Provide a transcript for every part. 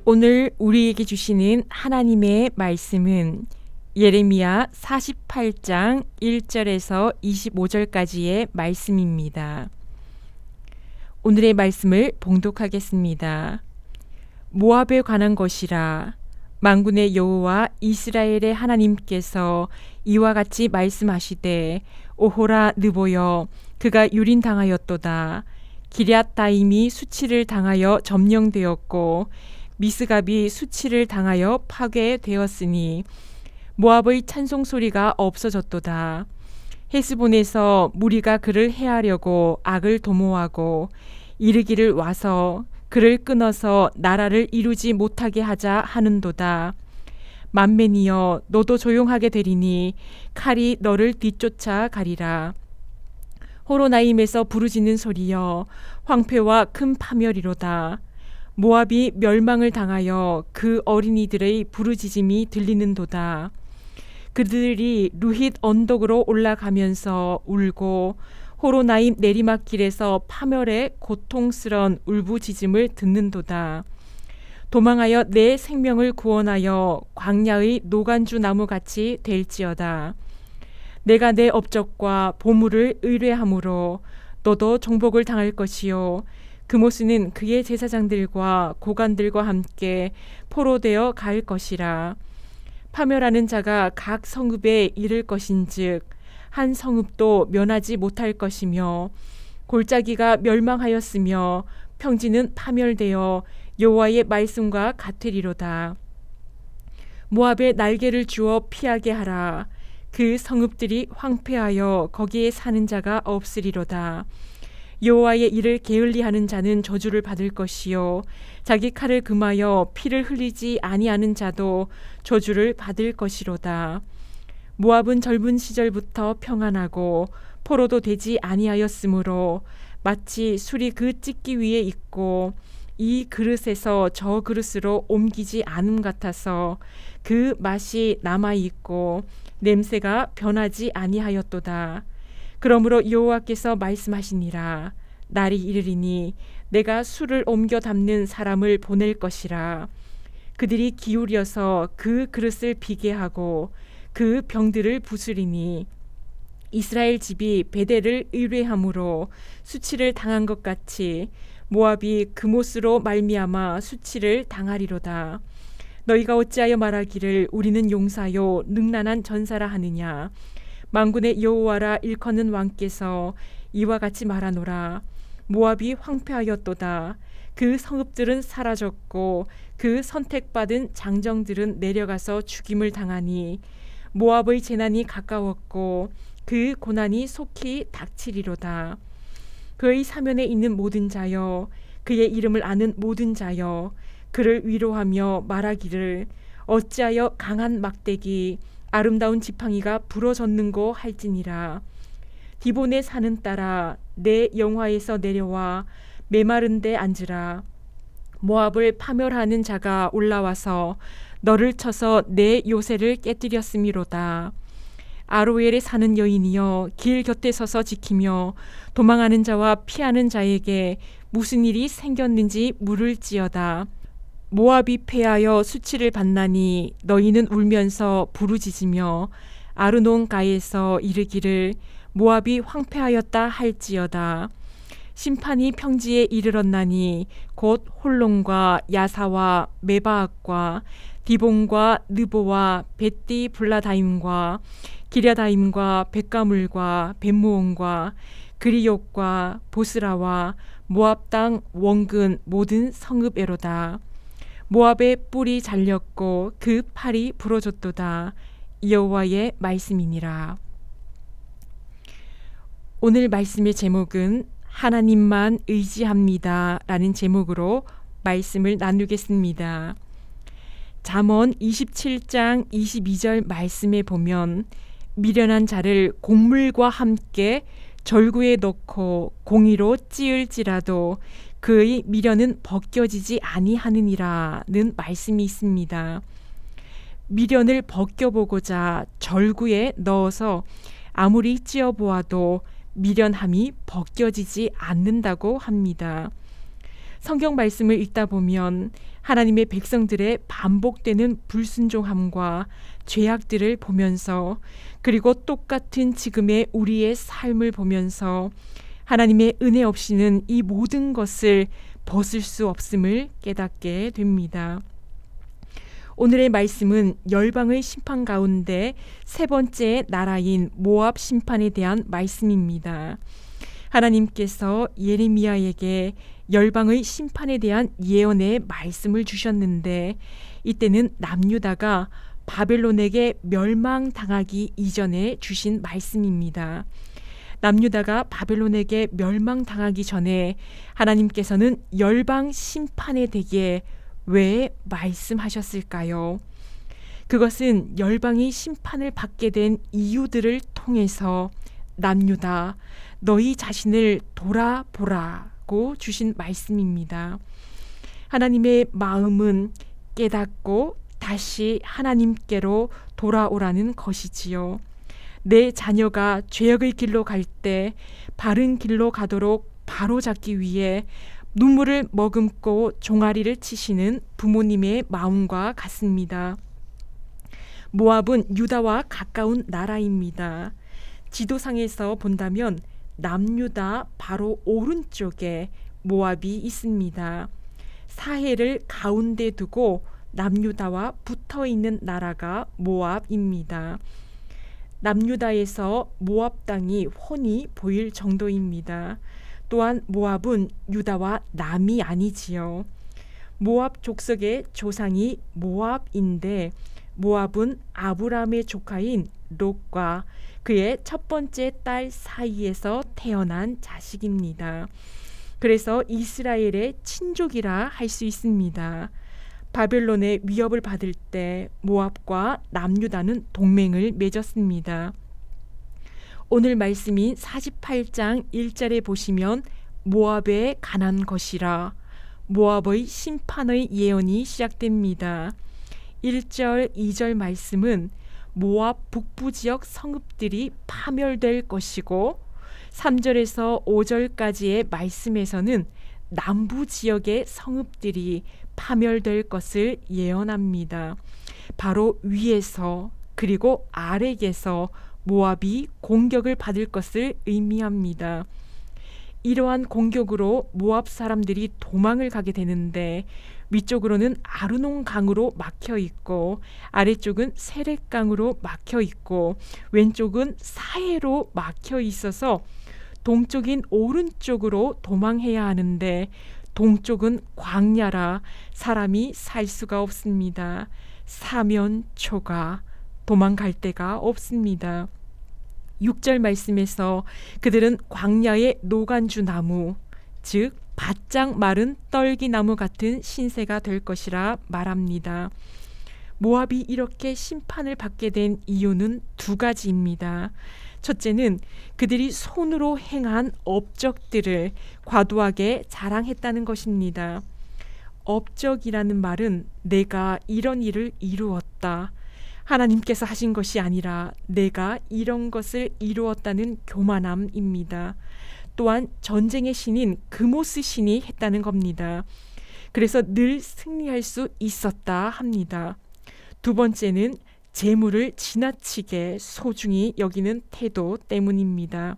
오늘 우리에게 주시는 하나님의 말씀은 예레미야 48장 1절에서 25절까지의 말씀입니다. 오늘의 말씀을 봉독하겠습니다. 모압에 관한 것이라. 만군의 여호와 이스라엘의 하나님께서 이와 같이 말씀하시되, 오호라 느보여 그가 유린당하였도다. 기럇다임이 수치를 당하여 점령되었고 미스갑이 수치를 당하여 파괴되었으니 모압의 찬송 소리가 없어졌도다. 헤스본에서 무리가 그를 해하려고 악을 도모하고 이르기를 와서 그를 끊어서 나라를 이루지 못하게 하자 하는도다. 만맨이여 너도 조용하게 되리니 칼이 너를 뒤쫓아 가리라. 호로나임에서 부르짖는 소리여 황폐와 큰 파멸이로다. 모압이 멸망을 당하여 그 어린이들의 부르짖음이 들리는도다. 그들이 루힛 언덕으로 올라가면서 울고 호로나임 내리막길에서 파멸의 고통스런 울부짖음을 듣는도다. 도망하여 내 생명을 구원하여 광야의 노간주 나무같이 될지어다. 내가 내 업적과 보물을 의뢰함으로 너도 정복을 당할 것이요 그모스는 그의 제사장들과 고관들과 함께 포로되어 갈 것이라. 파멸하는 자가 각 성읍에 이를 것인즉 한 성읍도 면하지 못할 것이며 골짜기가 멸망하였으며 평지는 파멸되어 여호와의 말씀과 같으리로다. 모압에 날개를 주어 피하게 하라. 그 성읍들이 황폐하여 거기에 사는 자가 없으리로다. 여호와의 일을 게을리하는 자는 저주를 받을 것이요 자기 칼을 금하여 피를 흘리지 아니하는 자도 저주를 받을 것이로다. 모압은 젊은 시절부터 평안하고 포로도 되지 아니하였으므로 마치 술이 그 찢기 위에 있고 이 그릇에서 저 그릇으로 옮기지 않음 같아서 그 맛이 남아있고 냄새가 변하지 아니하였도다. 그러므로 여호와께서 말씀하시니라. 날이 이르리니 내가 술을 옮겨 담는 사람을 보낼 것이라. 그들이 기울여서 그 그릇을 비게 하고 그 병들을 부수리니 이스라엘 집이 베델을 의뢰함으로 수치를 당한 것 같이 모압이 그못으로 말미암아 수치를 당하리로다. 너희가 어찌하여 말하기를 우리는 용사요 능란한 전사라 하느냐. 만군의 여호와라 일컫는 왕께서 이와 같이 말하노라. 모압이 황폐하였도다. 그 성읍들은 사라졌고 그 선택받은 장정들은 내려가서 죽임을 당하니 모압의 재난이 가까웠고 그 고난이 속히 닥치리로다. 그의 사면에 있는 모든 자여 그의 이름을 아는 모든 자여 그를 위로하며 말하기를 어찌하여 강한 막대기 아름다운 지팡이가 부러졌는고 할지니라. 디본의 산은 따라 내 영화에서 내려와 메마른 데 앉으라. 모압을 파멸하는 자가 올라와서 너를 쳐서 내 요새를 깨뜨렸음이로다. 아로엘에 사는 여인이여 길 곁에 서서 지키며 도망하는 자와 피하는 자에게 무슨 일이 생겼는지 물을지어다. 모압이 패하여 수치를 받나니 너희는 울면서 부르짖으며 아르논가에서 이르기를 모압이 황폐하였다 할지어다. 심판이 평지에 이르렀나니 곧 홀론과 야사와 메바악과 디본과 느보와 벳디 블라다임과 기랴다임과 벳가물과 벳모온과 그리욕과 보스라와 모압 땅 원근 모든 성읍에로다. 모압의 뿔이 잘렸고 그 팔이 부러졌도다. 여호와의 말씀이니라. 오늘 말씀의 제목은 하나님만 의지합니다 라는 제목으로 말씀을 나누겠습니다. 잠언 27장 22절 말씀에 보면 미련한 자를 곡물과 함께 절구에 넣고 공의로 찌을지라도 그의 미련은 벗겨지지 아니하느니라는 말씀이 있습니다. 미련을 벗겨보고자 절구에 넣어서 아무리 찌어보아도 미련함이 벗겨지지 않는다고 합니다. 성경 말씀을 읽다 보면 하나님의 백성들의 반복되는 불순종함과 죄악들을 보면서, 그리고 똑같은 지금의 우리의 삶을 보면서 하나님의 은혜 없이는 이 모든 것을 벗을 수 없음을 깨닫게 됩니다. 오늘의 말씀은 열방의 심판 가운데 세 번째 나라인 모압 심판에 대한 말씀입니다. 하나님께서 예레미야에게 열방의 심판에 대한 예언의 말씀을 주셨는데, 이때는 남유다가 바벨론에게 멸망당하기 이전에 주신 말씀입니다. 남유다가 바벨론에게 멸망당하기 전에 하나님께서는 열방 심판에 대해 왜 말씀하셨을까요? 그것은 열방이 심판을 받게 된 이유들을 통해서 남유다, 너희 자신을 돌아보라고 주신 말씀입니다. 하나님의 마음은 깨닫고 다시 하나님께로 돌아오라는 것이지요. 내 자녀가 죄악의 길로 갈 때 바른 길로 가도록 바로잡기 위해 눈물을 머금고 종아리를 치시는 부모님의 마음과 같습니다. 모압은 유다와 가까운 나라입니다. 지도상에서 본다면 남유다 바로 오른쪽에 모압이 있습니다. 사해를 가운데 두고 남유다와 붙어 있는 나라가 모압입니다. 남유다에서 모압 땅이 훤히 보일 정도입니다. 또한 모압은 유다와 남이 아니지요. 모압 족속의 조상이 모압인데, 모압은 아브람의 조카인 롯과 그의 첫 번째 딸 사이에서 태어난 자식입니다. 그래서 이스라엘의 친족이라 할 수 있습니다. 바벨론의 위협을 받을 때 모압과 남유다는 동맹을 맺었습니다. 오늘 말씀인 48장 1절에 보시면 모압에 관한 것이라, 모압의 심판의 예언이 시작됩니다. 1절, 2절 말씀은 모압 북부 지역 성읍들이 파멸될 것이고, 3절에서 5절까지의 말씀에서는 남부 지역의 성읍들이 파멸될 것을 예언합니다. 바로 위에서 그리고 아래에서 모압이 공격을 받을 것을 의미합니다. 이러한 공격으로 모압 사람들이 도망을 가게 되는데, 위쪽으로는 아르논 강으로 막혀 있고, 아래쪽은 세렛 강으로 막혀 있고, 왼쪽은 사해로 막혀 있어서 동쪽인 오른쪽으로 도망해야 하는데, 동쪽은 광야라 사람이 살 수가 없습니다. 사면초가, 도망갈 데가 없습니다. 6절 말씀에서 그들은 광야의 노간주 나무, 즉 바짝 마른 떨기나무 같은 신세가 될 것이라 말합니다. 모압이 이렇게 심판을 받게 된 이유는 두 가지입니다. 첫째는 그들이 손으로 행한 업적들을 과도하게 자랑했다는 것입니다. 업적이라는 말은 내가 이런 일을 이루었다, 하나님께서 하신 것이 아니라 내가 이런 것을 이루었다는 교만함입니다. 또한 전쟁의 신인 그모스 신이 했다는 겁니다. 그래서 늘 승리할 수 있었다 합니다. 두 번째는 재물을 지나치게 소중히 여기는 태도 때문입니다.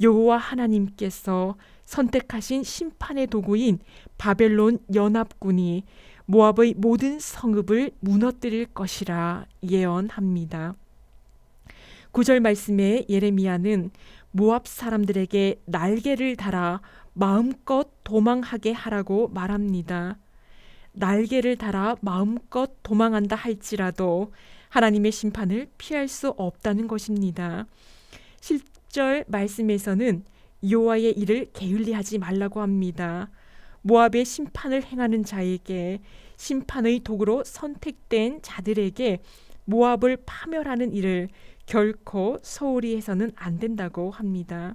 여호와 하나님께서 선택하신 심판의 도구인 바벨론 연합군이 모압의 모든 성읍을 무너뜨릴 것이라 예언합니다. 9절 말씀에 예레미야는 모압 사람들에게 날개를 달아 마음껏 도망하게 하라고 말합니다. 날개를 달아 마음껏 도망한다 할지라도 하나님의 심판을 피할 수 없다는 것입니다. 10절 말씀에서는 여호와의 일을 게을리하지 말라고 합니다. 모압의 심판을 행하는 자에게, 심판의 도구로 선택된 자들에게 모압을 파멸하는 일을 결코 소홀히 해서는 안 된다고 합니다.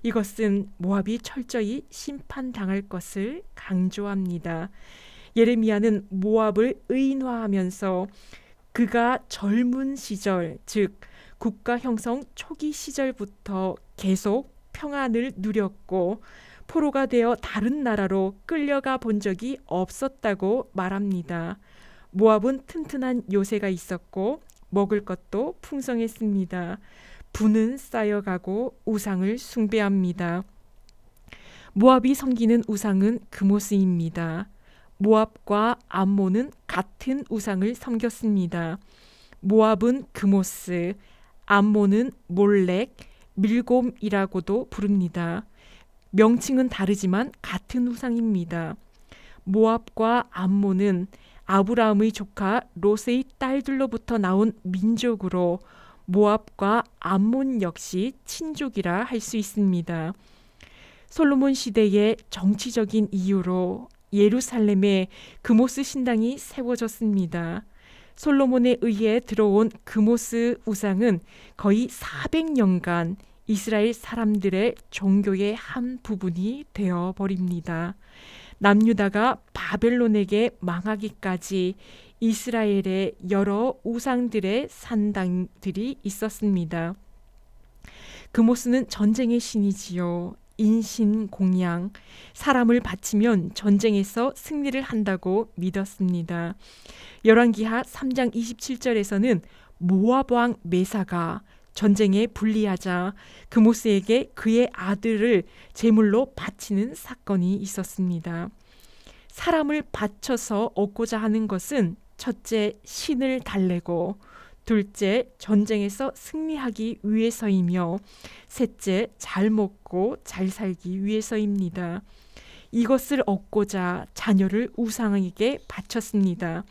이것은 모압이 철저히 심판당할 것을 강조합니다. 예레미야는 모압을 의인화하면서 그가 젊은 시절, 즉 국가 형성 초기 시절부터 계속 평안을 누렸고 포로가 되어 다른 나라로 끌려가 본 적이 없었다고 말합니다. 모압은 튼튼한 요새가 있었고 먹을 것도 풍성했습니다. 부는 쌓여가고 우상을 숭배합니다. 모압이 섬기는 우상은 그모스입니다. 모압과 암몬은 같은 우상을 섬겼습니다. 모압은 그모스, 암몬은 몰렉, 밀곰이라고도 부릅니다. 명칭은 다르지만 같은 우상입니다. 모압과 암몬은 아브라함의 조카 롯의 딸들로부터 나온 민족으로 모압과 암몬 역시 친족이라 할 수 있습니다. 솔로몬 시대의 정치적인 이유로 예루살렘에 그모스 신당이 세워졌습니다. 솔로몬에 의해 들어온 그모스 우상은 거의 400년간 이스라엘 사람들의 종교의 한 부분이 되어버립니다. 남유다가 바벨론에게 망하기까지 이스라엘에 여러 우상들의 산당들이 있었습니다. 그모스는 전쟁의 신이지요. 인신공양, 사람을 바치면 전쟁에서 승리를 한다고 믿었습니다. 열왕기하 3장 27절에서는 모압 왕 메사가 전쟁에 불리하자 그모스에게 그의 아들을 제물로 바치는 사건이 있었습니다. 사람을 바쳐서 얻고자 하는 것은 첫째, 신을 달래고 둘째, 전쟁에서 승리하기 위해서이며 셋째, 잘 먹고 잘 살기 위해서입니다. 이것을 얻고자 자녀를 우상에게 바쳤습니다.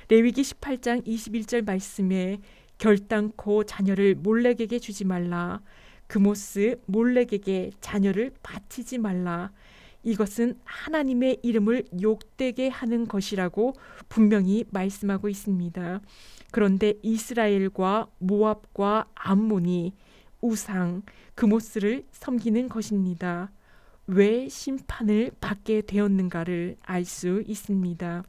레위기 18장 21절 말씀에 결단코 자녀를 몰렉에게 주지 말라. 그모스 몰렉에게 자녀를 바치지 말라. 이것은 하나님의 이름을 욕되게 하는 것이라고 분명히 말씀하고 있습니다. 그런데 이스라엘과 모압과 암몬이 우상, 그모스를 섬기는 것입니다. 왜 심판을 받게 되었는가를 알 수 있습니다.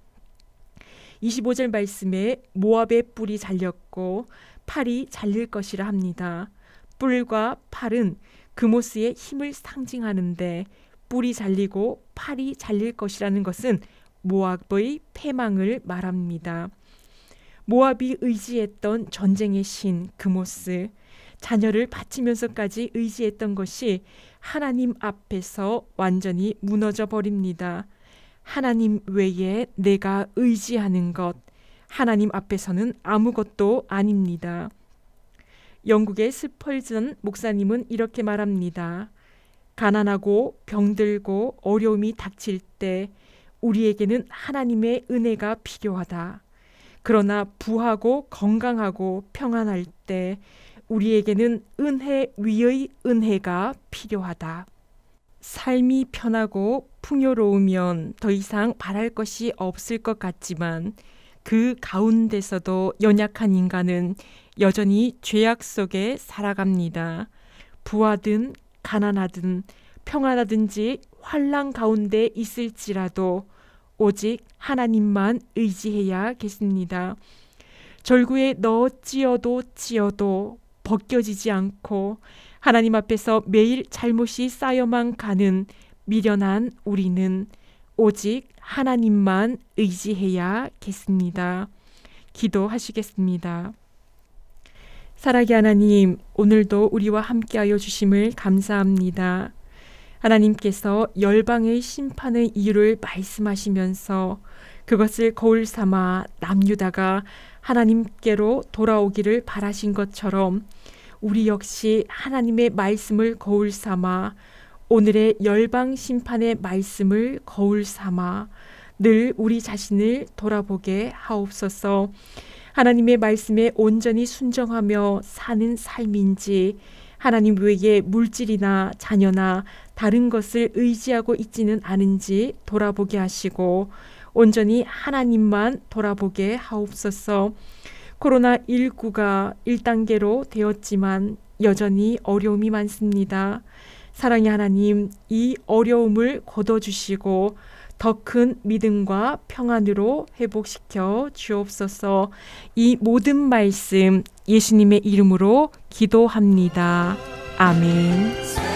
25절 말씀에 모압의 뿔이 잘렸고 팔이 잘릴 것이라 합니다. 뿔과 팔은 그모스의 힘을 상징하는데 뿔이 잘리고 팔이 잘릴 것이라는 것은 모압의 패망을 말합니다. 모압이 의지했던 전쟁의 신 그모스, 자녀를 바치면서까지 의지했던 것이 하나님 앞에서 완전히 무너져 버립니다. 하나님 외에 내가 의지하는 것, 하나님 앞에서는 아무것도 아닙니다. 영국의 스펄전 목사님은 이렇게 말합니다. 가난하고 병들고 어려움이 닥칠 때 우리에게는 하나님의 은혜가 필요하다. 그러나 부하고 건강하고 평안할 때 우리에게는 은혜 위의 은혜가 필요하다. 삶이 편하고 풍요로우면 더 이상 바랄 것이 없을 것 같지만 그 가운데서도 연약한 인간은 여전히 죄악 속에 살아갑니다. 부하든 가난하든 평안하든지 환난 가운데 있을지라도 오직 하나님만 의지해야겠습니다. 절구에 넣어 찧어도 벗겨지지 않고 하나님 앞에서 매일 잘못이 쌓여만 가는 미련한 우리는 오직 하나님만 의지해야겠습니다. 기도하시겠습니다. 사랑의 하나님, 오늘도 우리와 함께하여 주심을 감사합니다. 하나님께서 열방의 심판의 이유를 말씀하시면서 그것을 거울 삼아 남유다가 하나님께로 돌아오기를 바라신 것처럼 우리 역시 하나님의 말씀을 거울 삼아 오늘의 열방 심판의 말씀을 거울 삼아 늘 우리 자신을 돌아보게 하옵소서. 하나님의 말씀에 온전히 순종하며 사는 삶인지 하나님 외에 물질이나 자녀나 다른 것을 의지하고 있지는 않은지 돌아보게 하시고 온전히 하나님만 돌아보게 하옵소서. 코로나19가 1단계로 되었지만 여전히 어려움이 많습니다. 사랑의 하나님, 이 어려움을 거둬주시고 더 큰 믿음과 평안으로 회복시켜 주옵소서. 이 모든 말씀 예수님의 이름으로 기도합니다. 아멘.